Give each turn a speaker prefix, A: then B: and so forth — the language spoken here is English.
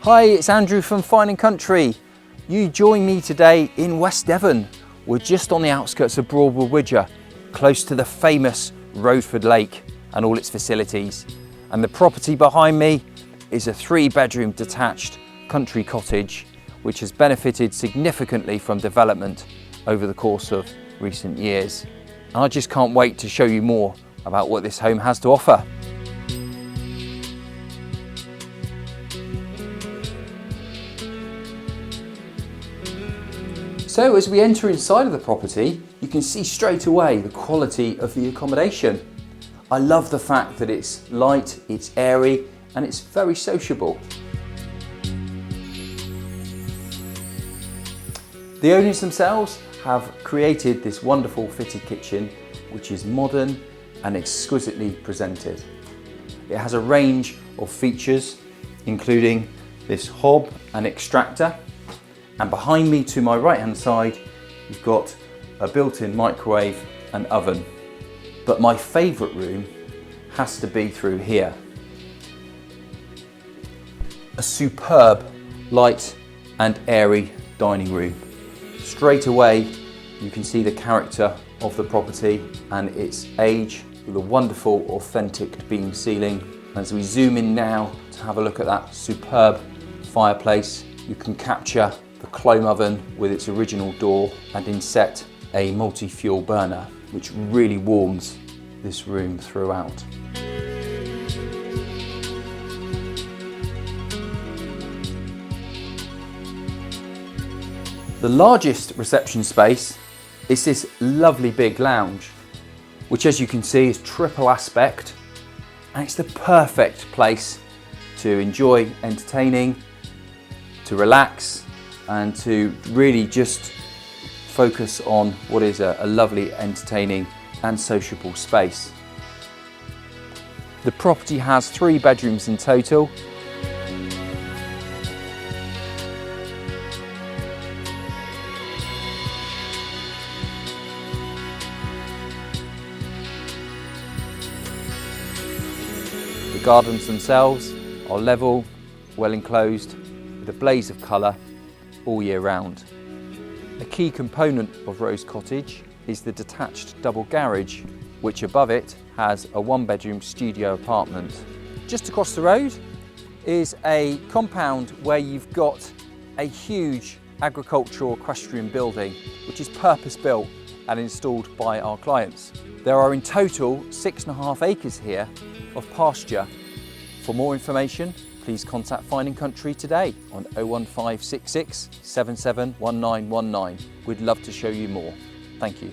A: Hi, it's Andrew from Fine & Country. You join me today in West Devon. We're just on the outskirts of Broadwoodwidger, close to the famous Roadford Lake and all its facilities. And the property behind me is a 3-bedroom detached country cottage, which has benefited significantly from development over the course of recent years. And I just can't wait to show you more about what this home has to offer. So as we enter inside of the property, you can see straight away the quality of the accommodation. I love the fact that it's light, it's airy, and it's very sociable. The owners themselves have created this wonderful fitted kitchen, which is modern and exquisitely presented. It has a range of features, including this hob and extractor. And behind me to my right hand side, you've got a built-in microwave and oven. But my favourite room has to be through here. A superb light and airy dining room. Straight away, you can see the character of the property and its age with a wonderful authentic beam ceiling. As we zoom in now to have a look at that superb fireplace, you can capture the clome oven with its original door and inset a multi-fuel burner, which really warms this room throughout. The largest reception space is this lovely big lounge, which as you can see is triple aspect, and it's the perfect place to enjoy entertaining, to relax, and to really just focus on what is a lovely, entertaining and sociable space. The property has 3 bedrooms in total. The gardens themselves are level, well enclosed, with a blaze of colour all year round. A key component of Rose Cottage is the detached double garage, which above it has a 1-bedroom studio apartment. Just across the road is a compound where you've got a huge agricultural equestrian building, which is purpose-built and installed by our clients. There are in total 6.5 acres here of pasture. For more information, please contact Fine & Country today on 01566 771919. We'd love to show you more. Thank you.